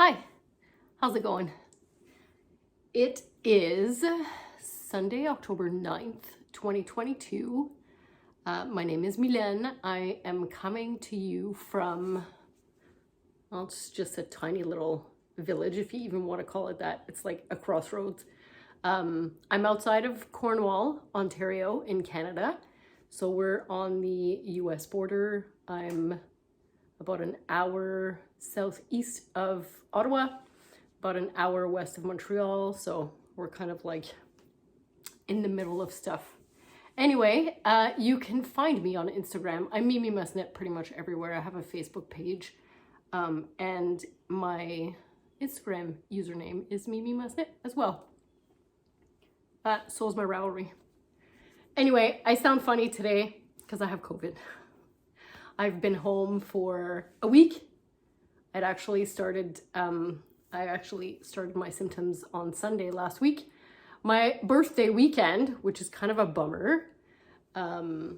Hi, how's it going? It is Sunday, October 9th, 2022. My name is Milen. I am coming to you from, well, it's just a tiny little village, if you even want to call it that. It's like a crossroads. I'm outside of Cornwall, Ontario in Canada. So we're on the US border. I'm about an hour southeast of Ottawa, about an hour west of Montreal. So we're kind of like in the middle of stuff. Anyway, you can find me on Instagram. I'm Mimimustknit pretty much everywhere. I have a Facebook page. And my Instagram username is Mimimustknit as well. So is my Ravelry. Anyway, I sound funny today because I have COVID. I've been home for a week. I actually started my symptoms on Sunday last week. My birthday weekend, which is kind of a bummer. And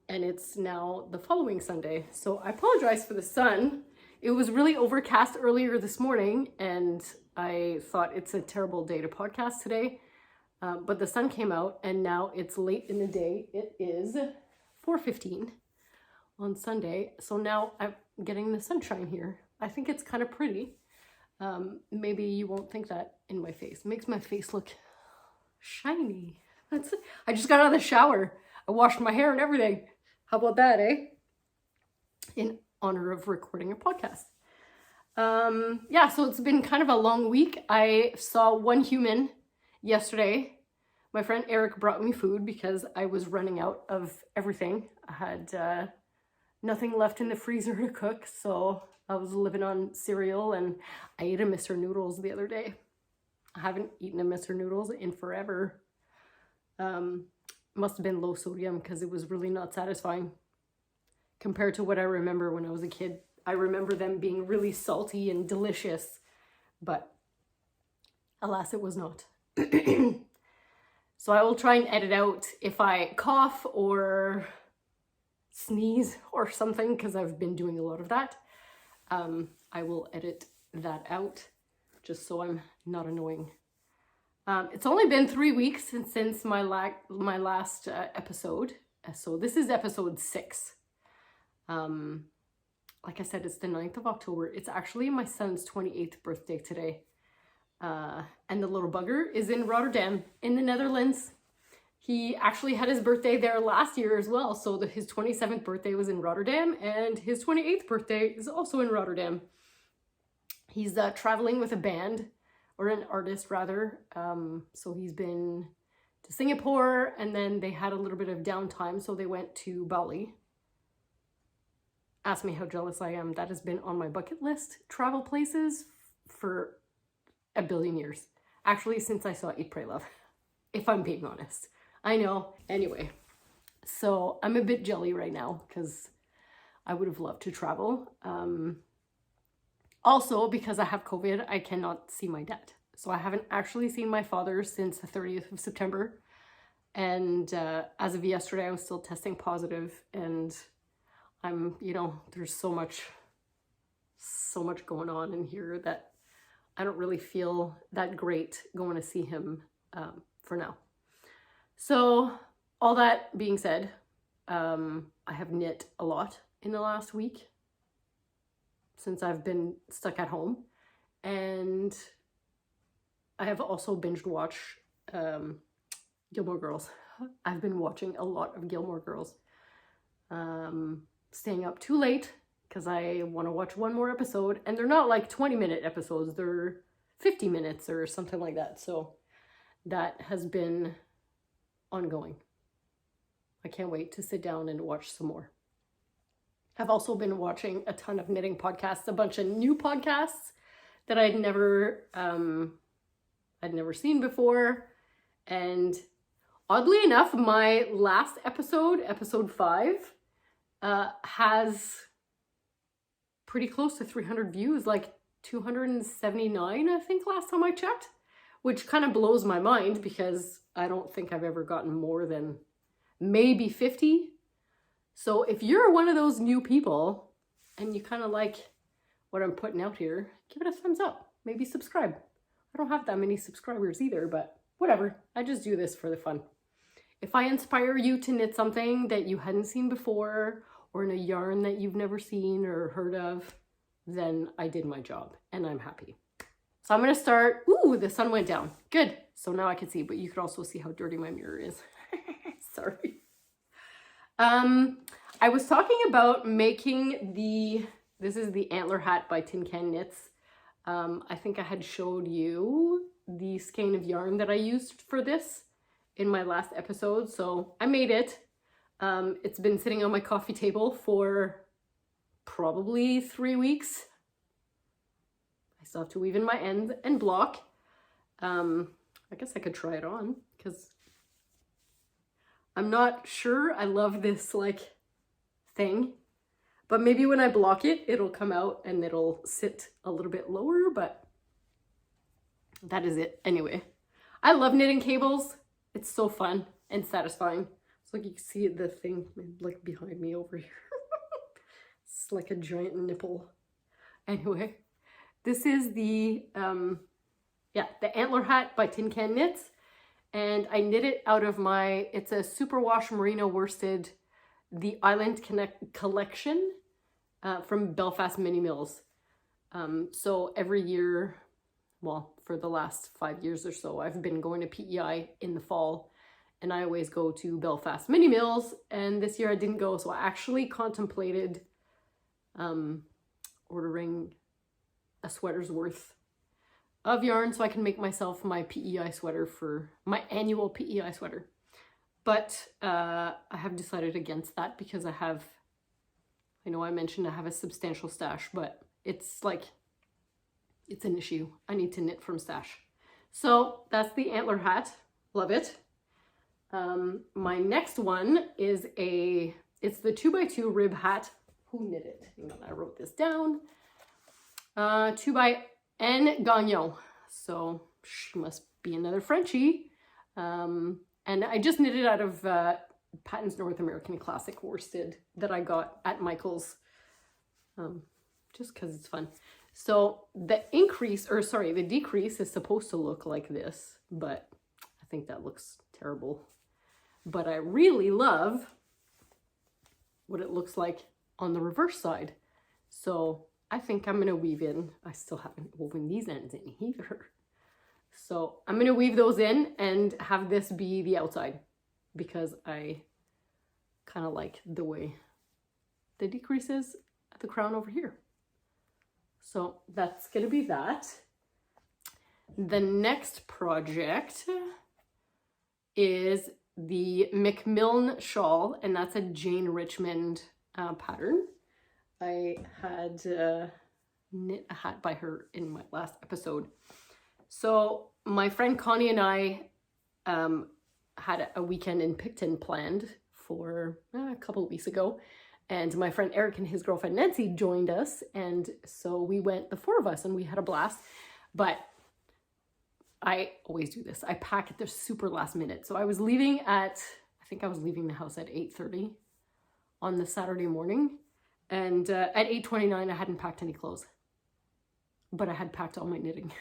it's now the following Sunday. So I apologize for the sun. It was really overcast earlier this morning and I thought it's a terrible day to podcast today. But the sun came out and now it's late in the day. It is 4:15 on Sunday. So now I'm getting the sunshine here. I think it's kind of pretty. Maybe you won't think that in my face. It makes my face look shiny. That's it. I just got out of the shower. I washed my hair and everything. How about that, eh? In honor of recording a podcast. Yeah, so it's been kind of a long week. I saw one human yesterday. My friend Eric brought me food because I was running out of everything. I had nothing left in the freezer to cook, so I was living on cereal and I ate a Mr. Noodles the other day. I haven't eaten a Mr. Noodles in forever. Must have been low sodium because it was really not satisfying compared to what I remember when I was a kid. I remember them being really salty and delicious, but alas, it was not. So I will try and edit out if I cough or sneeze or something because I've been doing a lot of that. I will edit that out just so I'm not annoying. It's only been 3 weeks since my last episode. So this is episode 6. Like I said, it's the 9th of October. It's actually my son's 28th birthday today. And the little bugger is in Rotterdam in the Netherlands. He actually had his birthday there last year as well. So his 27th birthday was in Rotterdam and his 28th birthday is also in Rotterdam. He's traveling with a band, or an artist rather. So he's been to Singapore and then they had a little bit of downtime. So they went to Bali. Ask me how jealous I am. That has been on my bucket list, travel places, for a billion years. Actually, since I saw Eat, Pray, Love, if I'm being honest. I know. Anyway, so I'm a bit jelly right now because I would have loved to travel. Also, because I have COVID, I cannot see my dad. So I haven't actually seen my father since the 30th of September. And as of yesterday, I was still testing positive. And I'm, there's so much going on in here that I don't really feel that great going to see him for now. So all that being said, I have knit a lot in the last week since I've been stuck at home. And I have also binged watched Gilmore Girls. I've been watching a lot of Gilmore Girls. Staying up too late because I want to watch one more episode. And they're not like 20-minute episodes. They're 50 minutes or something like that. So that has been ongoing. I can't wait to sit down and watch some more. I've also been watching a ton of knitting podcasts, a bunch of new podcasts that I'd never seen before. And oddly enough, my last episode, episode 5, has pretty close to 300 views, like 279, I think, last time I checked, which kind of blows my mind because I don't think I've ever gotten more than maybe 50. So if you're one of those new people and you kind of like what I'm putting out here, give it a thumbs up. Maybe subscribe. I don't have that many subscribers either, but whatever. I just do this for the fun. If I inspire you to knit something that you hadn't seen before, or in a yarn that you've never seen or heard of, then I did my job and I'm happy. So I'm gonna start, ooh, the sun went down. Good, so now I can see, but you could also see how dirty my mirror is. Sorry. I was talking about making this is the antler hat by Tin Can Knits. I think I had showed you the skein of yarn that I used for this in my last episode, so I made it. It's been sitting on my coffee table for probably 3 weeks. I still have to weave in my ends and block. I guess I could try it on because I'm not sure I love this like thing, but maybe when I block it, it'll come out and it'll sit a little bit lower, but that is it. Anyway, I love knitting cables. It's so fun and satisfying. So like you can see the thing like behind me over here. It's like a giant nipple. Anyway, this is the antler hat by Tin Can Knits. And I knit it out of it's a superwash merino worsted, the Island collection from Belfast Mini Mills. So every year, well, for the last 5 years or so, I've been going to PEI in the fall, and I always go to Belfast Mini Mills, and this year I didn't go, so I actually contemplated ordering a sweater's worth of yarn so I can make myself my PEI sweater for my annual PEI sweater. But I have decided against that because I know I mentioned I have a substantial stash, but it's an issue. I need to knit from stash. So that's the antler hat. Love it. My next one is it's the 2x2 rib hat. Who knit it? Hang on, I wrote this down. 2 by Anne Gagnon. So she must be another Frenchie. And I just knit it out of Patton's North American Classic worsted that I got at Michael's, just because it's fun. So the decrease is supposed to look like this, but I think that looks terrible. But I really love what it looks like on the reverse side. So I think I'm gonna weave in, I still haven't woven these ends in either. So I'm gonna weave those in and have this be the outside because I kind of like the way the decrease is at the crown over here. So that's gonna be that. The next project is the McMillan Shawl, and that's a Jane Richmond pattern. I had knit a hat by her in my last episode. So my friend Connie and I had a weekend in Picton planned for a couple of weeks ago. And my friend Eric and his girlfriend Nancy joined us. And so we went, the four of us, and we had a blast. But I always do this. I pack at the super last minute. So I was leaving I think I was leaving the house at 8:30 on the Saturday morning. And at 8:29, I hadn't packed any clothes. But I had packed all my knitting.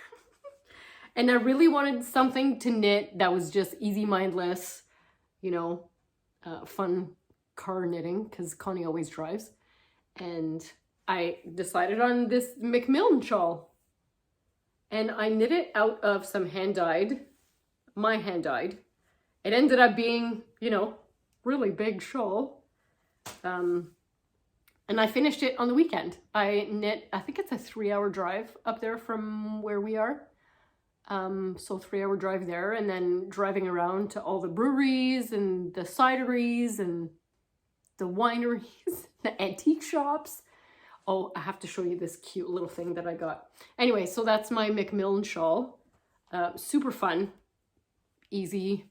And I really wanted something to knit that was just easy, mindless, fun car knitting, because Connie always drives. And I decided on this McMillan shawl. And I knit it out of some my hand-dyed. It ended up being, really big shawl. And I finished it on the weekend. I knit, I think it's a 3-hour drive up there from where we are. So 3-hour drive there, and then driving around to all the breweries and the cideries and the wineries, the antique shops. Oh, I have to show you this cute little thing that I got. Anyway, so that's my McMillan shawl. Super fun, easy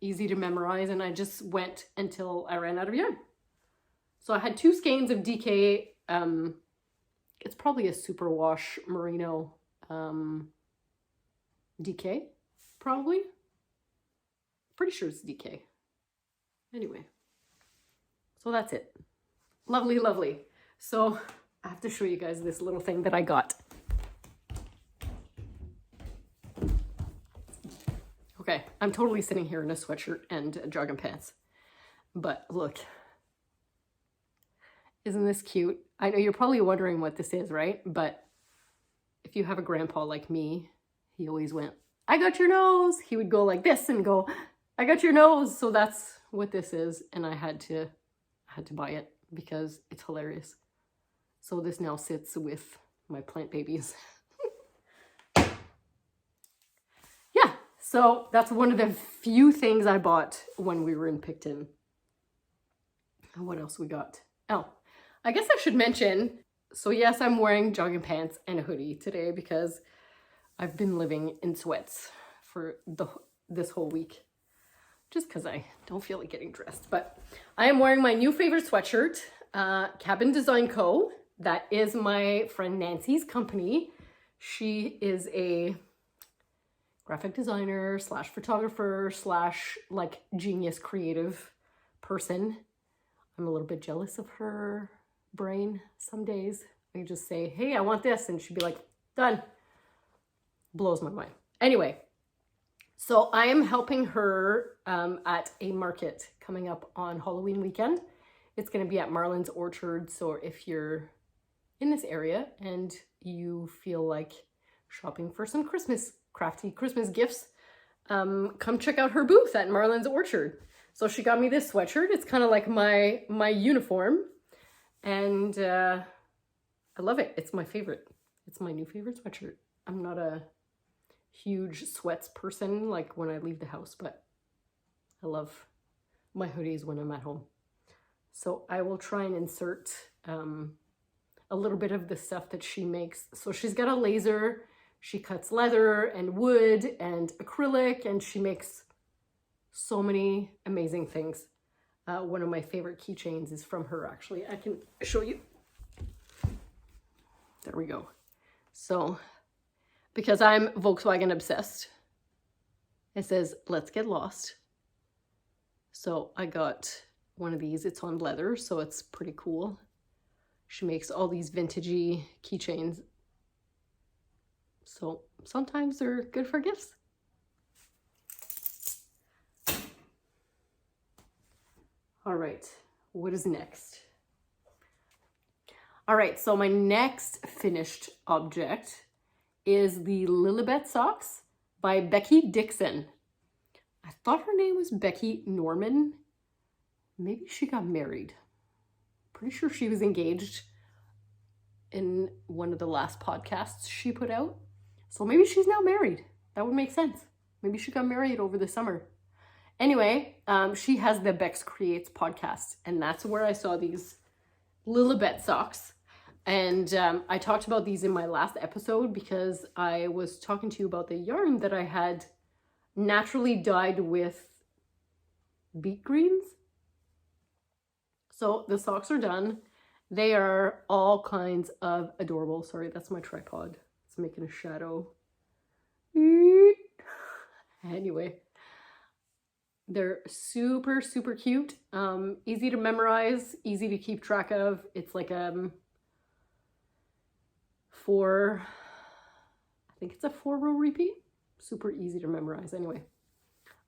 to memorize, and I just went until I ran out of yarn. So I had 2 skeins of DK. It's probably a superwash merino DK, probably. Pretty sure it's DK. Anyway, so that's it. Lovely, lovely. So I have to show you guys this little thing that I got. Okay, I'm totally sitting here in a sweatshirt and jogging pants. But look, isn't this cute? I know you're probably wondering what this is, right? But if you have a grandpa like me, he always went, I got your nose. He would go like this and go, I got your nose. So that's what this is. And I had to buy it because it's hilarious. So this now sits with my plant babies. Yeah, so that's one of the few things I bought when we were in Picton. And what else we got? Oh, I guess I should mention, so yes, I'm wearing jogging pants and a hoodie today because I've been living in sweats for this whole week. Just because I don't feel like getting dressed. But I am wearing my new favorite sweatshirt, Cabin Design Co. That is my friend Nancy's company. She is a graphic designer slash photographer slash like genius creative person. I'm a little bit jealous of her brain some days. I just say, hey, I want this. And she'd be like, done. Blows my mind. Anyway, so I am helping her at a market coming up on Halloween weekend. It's going to be at Marlin's Orchard. So if you're in this area and you feel like shopping for some crafty Christmas gifts, come check out her booth at Marlin's Orchard. So she got me this sweatshirt. It's kind of like my uniform. And I love it. It's my favorite. It's my new favorite sweatshirt. I'm not a huge sweats person like when I leave the house, but I love my hoodies when I'm at home. So I will try and insert a little bit of the stuff that she makes. So she's got a laser. She cuts leather and wood and acrylic, and she makes so many amazing things. One of my favorite keychains is from her, actually. I can show you. There we go. So, because I'm Volkswagen obsessed, it says, let's get lost. So I got one of these. It's on leather, so it's pretty cool. She makes all these vintagey keychains. So sometimes they're good for gifts. All right, what is next? All right, so my next finished object is the Lilibet socks by Becky Dixon. I thought her name was Becky Norman. Maybe she got married. Pretty sure she was engaged in one of the last podcasts she put out. So maybe she's now married. That would make sense. Maybe she got married over the summer. Anyway, she has the Bex Creates podcast, and that's where I saw these Lilibet socks. And I talked about these in my last episode because I was talking to you about the yarn that I had naturally dyed with beet greens. So the socks are done. They are all kinds of adorable. Sorry, that's my tripod. It's making a shadow. Anyway. They're super, super cute, easy to memorize, easy to keep track of. It's like I think it's a 4-row repeat. Super easy to memorize. Anyway,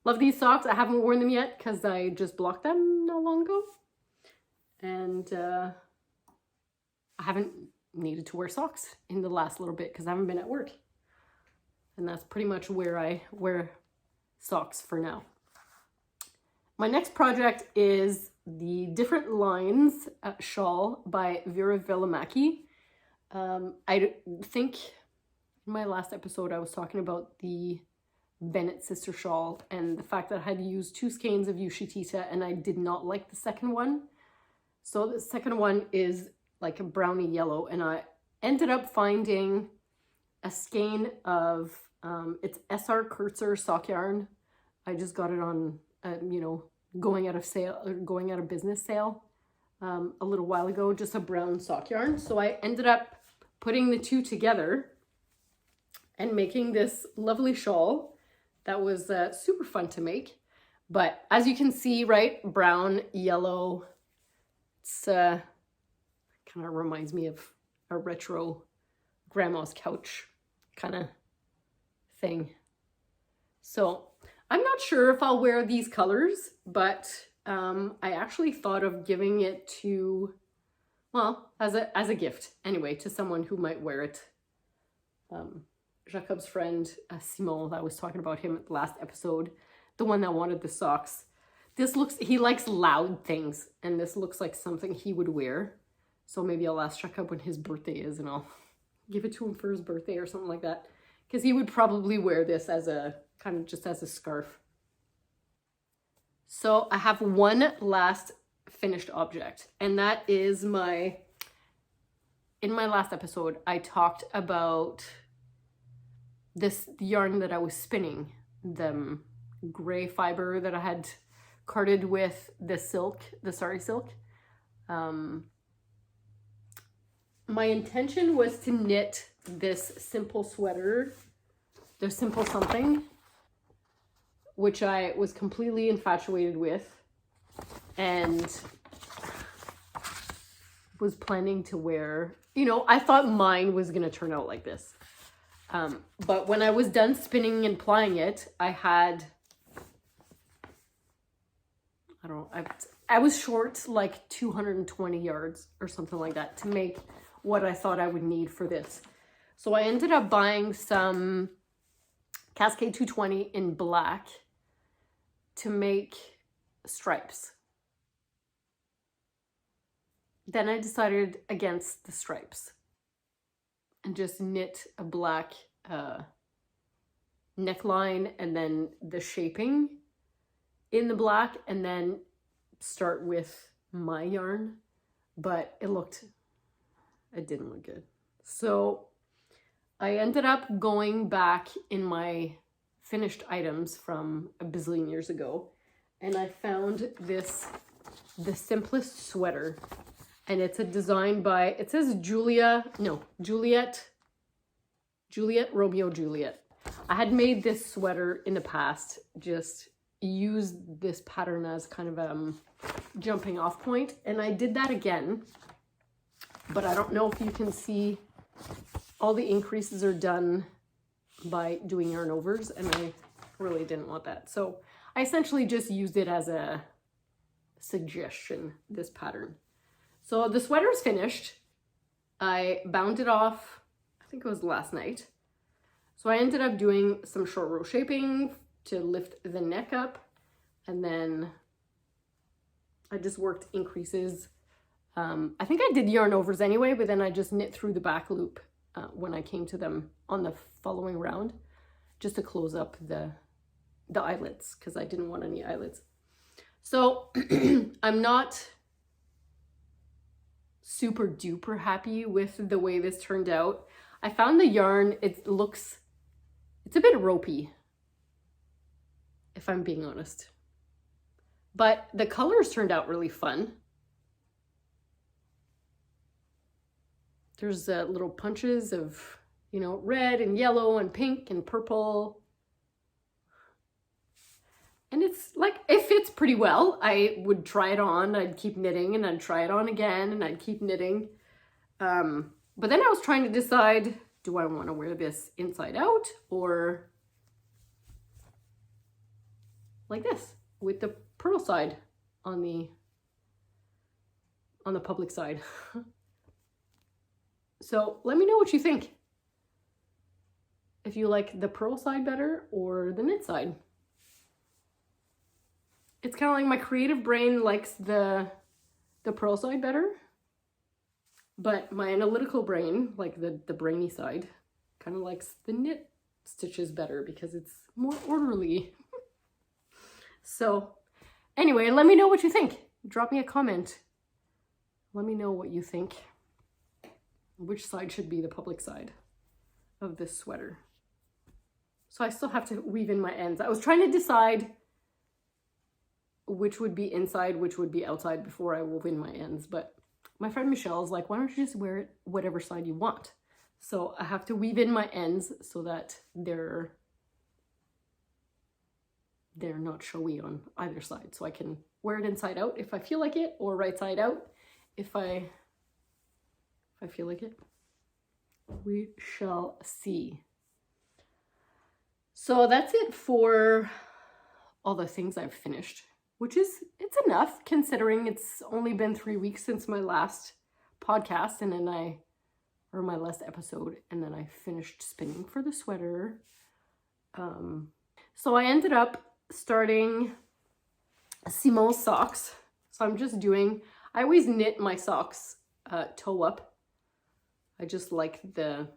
love these socks. I haven't worn them yet because I just blocked them not long ago. And I haven't needed to wear socks in the last little bit because I haven't been at work. And that's pretty much where I wear socks for now. My next project is the Different Lines shawl by Vera Velimaki. I think in my last episode I was talking about the Bennett sister shawl and the fact that I had used 2 skeins of Ushitita and I did not like the second one. So the second one is like a brownie yellow, and I ended up finding a skein of it's SR Kurtzer sock yarn. I just got it on going out of business sale a little while ago, just a brown sock yarn. So I ended up putting the two together and making this lovely shawl that was super fun to make. But as you can see, right, brown, yellow, it's kind of reminds me of a retro grandma's couch kind of thing. So I'm not sure if I'll wear these colors, but I actually thought of giving it to, well, as a gift anyway, to someone who might wear it. Jacob's friend, Simon, I was talking about him at the last episode, the one that wanted the socks. He likes loud things, and this looks like something he would wear. So maybe I'll ask Jacob when his birthday is, and I'll give it to him for his birthday or something like that. Because he would probably wear this as a, kind of just as a scarf. So I have one last finished object, and that is in my last episode, I talked about this yarn that I was spinning, the gray fiber that I had carded with the silk, the sari silk. My intention was to knit this simple sweater, the simple something, which I was completely infatuated with and was planning to wear. You know, I thought mine was going to turn out like this. But when I was done spinning and plying it, I was short like 220 yards or something like that to make what I thought I would need for this. So I ended up buying some Cascade 220 in black to make stripes. Then I decided against the stripes and just knit a black neckline and then the shaping in the black and then start with my yarn, but it didn't look good. So I ended up going back in my finished items from a bazillion years ago, and I found the simplest sweater, and it's a design by, it says Juliet Romeo Juliet. I had made this sweater in the past, just used this pattern as kind of a jumping off point, and I did that again, but I don't know if you can see all the increases are done by doing yarn overs, and I really didn't want that. So I essentially just used it as a suggestion, this pattern. So the sweater is finished. I bound it off, I think it was last night. So I ended up doing some short row shaping to lift the neck up, and then I just worked increases. I think I did yarn overs anyway, but then I just knit through the back loop when I came to them on the following round, just to close up the eyelets, because I didn't want any eyelets. So I'm not super duper happy with the way this turned out. I found the yarn, it's a bit ropey, if I'm being honest. But the colors turned out really fun. There's little punches of, you know, red and yellow and pink and purple. And it's like, it fits pretty well. I would try it on, I'd keep knitting, and I'd try it on again, and I'd keep knitting. But then I was trying to decide, do I want to wear this inside out or like this with the purl side on the public side? So let me know what you think. If you like the purl side better or the knit side. It's kind of like my creative brain likes the purl side better, but my analytical brain, like the brainy side, kind of likes the knit stitches better because it's more orderly. So anyway, let me know what you think. Drop me a comment. Let me know what you think. Which side should be the public side of this sweater. So I still have to weave in my ends. I was trying to decide which would be inside, which would be outside before I wove in my ends. But my friend Michelle is like, why don't you just wear it whatever side you want? So I have to weave in my ends so that they're not showy on either side. So I can wear it inside out if I feel like it, or right side out if I feel like it. We shall see. So that's it for all the things I've finished, which is, it's enough considering it's only been 3 weeks since my last podcast, and then or my last episode, and then I finished spinning for the sweater. So I ended up starting Simon's socks. So I'm just doing, I always knit my socks toe up. I just like the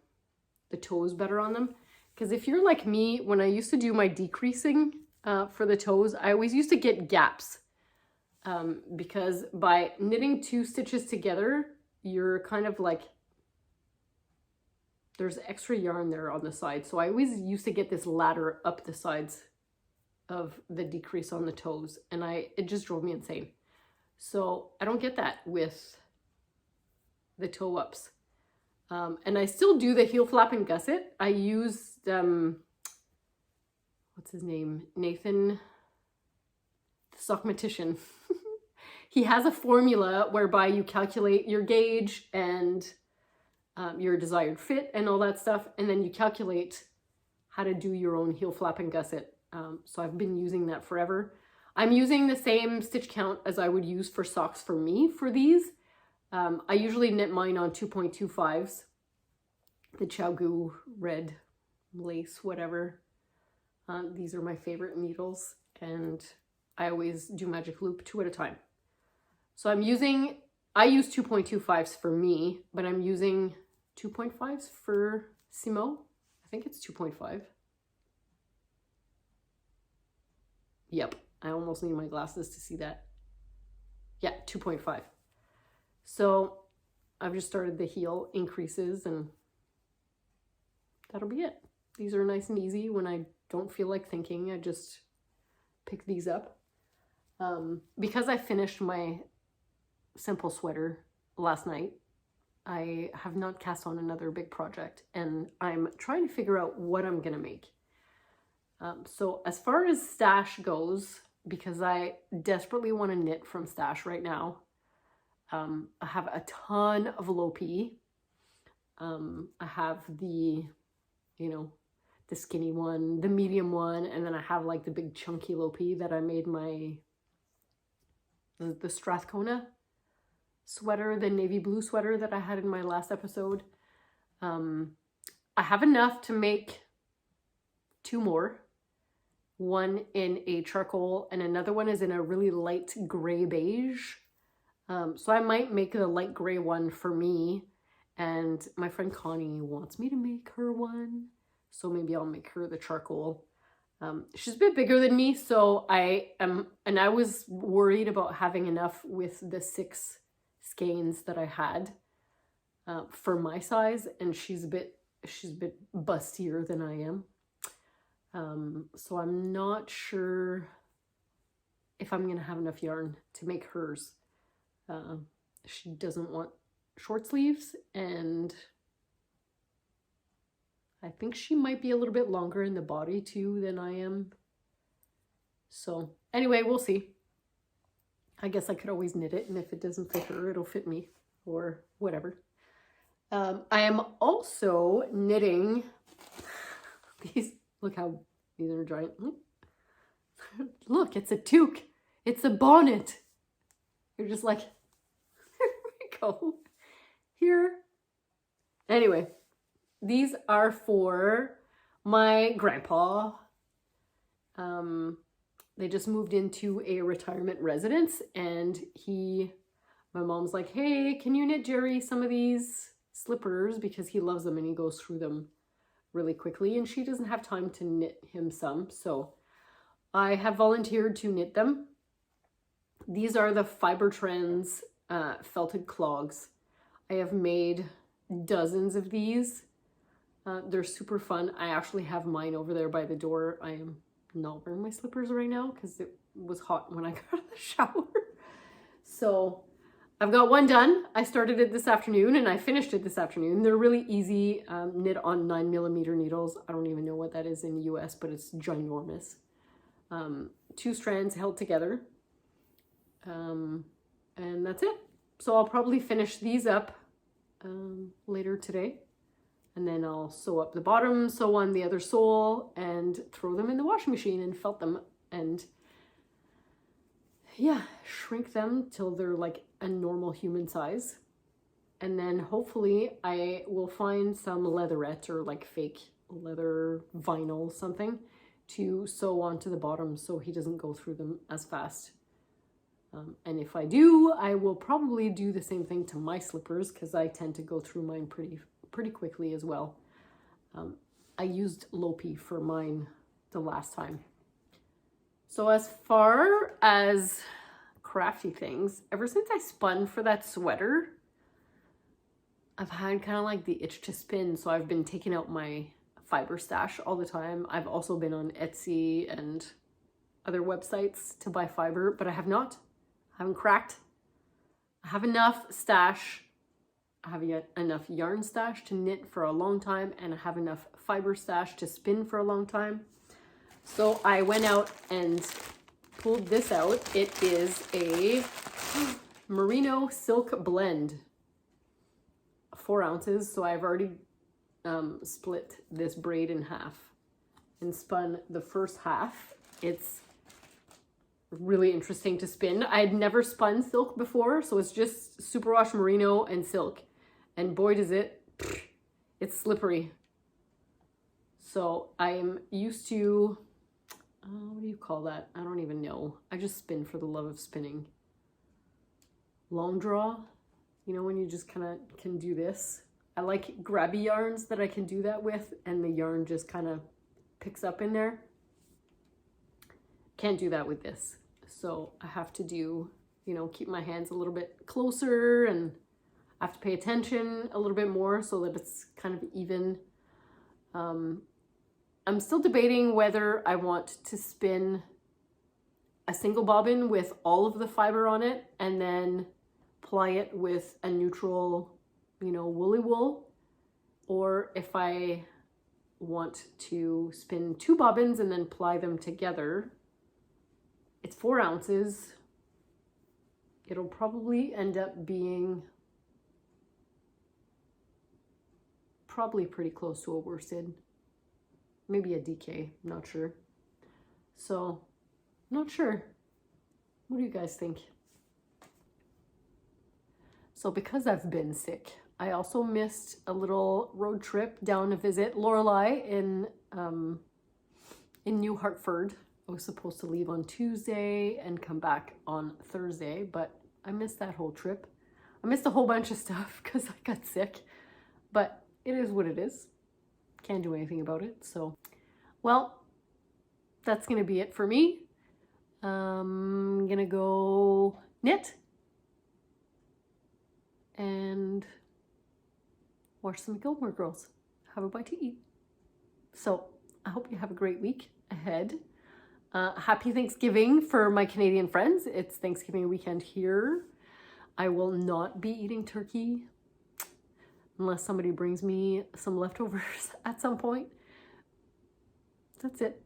toes better on them. Because if you're like me, when I used to do my decreasing for the toes, I always used to get gaps. Because by knitting 2 stitches together, you're kind of like, there's extra yarn there on the side. So I always used to get this ladder up the sides of the decrease on the toes, and it just drove me insane. So I don't get that with the toe ups. And I still do the heel flap and gusset. I used, what's his name? Nathan, the sockmatician. He has a formula whereby you calculate your gauge and your desired fit and all that stuff, and then you calculate how to do your own heel flap and gusset. So I've been using that forever. I'm using the same stitch count as I would use for socks for me for these. I usually knit mine on 2.25s, the Chowgu red lace, whatever. These are my favorite needles, and I always do magic loop 2 at a time. So I use 2.25s for me, but I'm using 2.5s for Simon. I think it's 2.5. Yep, I almost need my glasses to see that. Yeah, 2.5. So I've just started the heel increases, and that'll be it. These are nice and easy. When I don't feel like thinking, I just pick these up. Because I finished my simple sweater last night, I have not cast on another big project, and I'm trying to figure out what I'm gonna make. So as far as stash goes, because I desperately want to knit from stash right now, I have a ton of Lopi. I have the, the skinny one, the medium one, and then I have like the big chunky Lopi that I made the Strathcona sweater, the navy blue sweater that I had in my last episode. I have enough to make 2 more. One in a charcoal and another one is in a really light gray beige. So I might make the light gray one for me, and my friend Connie wants me to make her one. So maybe I'll make her the charcoal. She's a bit bigger than me, so I was worried about having enough with the 6 skeins that I had for my size, and she's a bit bustier than I am. So I'm not sure if I'm gonna have enough yarn to make hers. She doesn't want short sleeves, and I think she might be a little bit longer in the body too than I am. So anyway, we'll see. I guess I could always knit it, and if it doesn't fit her, it'll fit me, or whatever. I am also knitting these. Look how these are giant. Look, it's a toque. It's a bonnet. You're just like, there we go. Here. Anyway, these are for my grandpa. They just moved into a retirement residence, and my mom's like, hey, can you knit Jerry some of these slippers? Because he loves them and he goes through them really quickly, and she doesn't have time to knit him some. So I have volunteered to knit them. These are the Fiber Trends felted clogs. I have made dozens of these. They're super fun. I actually have mine over there by the door. I am not wearing my slippers right now because it was hot when I got out of the shower. So I've got one done. I started it this afternoon and I finished it this afternoon. They're really easy, knit on 9mm needles. I don't even know what that is in the US, but it's ginormous. 2 strands held together. And that's it. So I'll probably finish these up later today. And then I'll sew up the bottom, sew on the other sole, and throw them in the washing machine and felt them. And yeah, shrink them till they're like a normal human size. And then hopefully I will find some leatherette or like fake leather vinyl something to sew onto the bottom so he doesn't go through them as fast. And if I do, I will probably do the same thing to my slippers because I tend to go through mine pretty quickly as well. I used Lopi for mine the last time. So as far as crafty things, ever since I spun for that sweater, I've had kind of like the itch to spin. So I've been taking out my fiber stash all the time. I've also been on Etsy and other websites to buy fiber, but I haven't cracked. I have enough stash. I have enough yarn stash to knit for a long time, and I have enough fiber stash to spin for a long time. So I went out and pulled this out. It is a merino silk blend, 4 ounces. So I've already split this braid in half and spun the first half. It's really interesting to spin. I had never spun silk before, so it's just superwash merino and silk. And boy does it's slippery. So I'm used to, what do you call that? I don't even know. I just spin for the love of spinning. Long draw, you know, when you just kind of can do this. I like grabby yarns that I can do that with, and the yarn just kind of picks up in there. Can't do that with this. So I have to do, you know, keep my hands a little bit closer, and I have to pay attention a little bit more so that it's kind of even. I'm still debating whether I want to spin a single bobbin with all of the fiber on it and then ply it with a neutral, you know, woolly wool, or if I want to spin 2 bobbins and then ply them together. It's 4 ounces. It'll probably end up being probably pretty close to a worsted, maybe a DK, I'm not sure. So, not sure. What do you guys think? So because I've been sick, I also missed a little road trip down to visit Lorelei in New Hartford. I was supposed to leave on Tuesday and come back on Thursday, but I missed that whole trip. I missed a whole bunch of stuff because I got sick, but it is what it is. Can't do anything about it. So, well, that's going to be it for me. I'm going to go knit and watch some Gilmore Girls. Have a bite to eat. So, I hope you have a great week ahead. Happy Thanksgiving for my Canadian friends. It's Thanksgiving weekend here. I will not be eating turkey unless somebody brings me some leftovers at some point. That's it.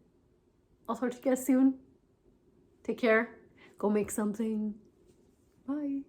I'll talk to you guys soon. Take care. Go make something. Bye.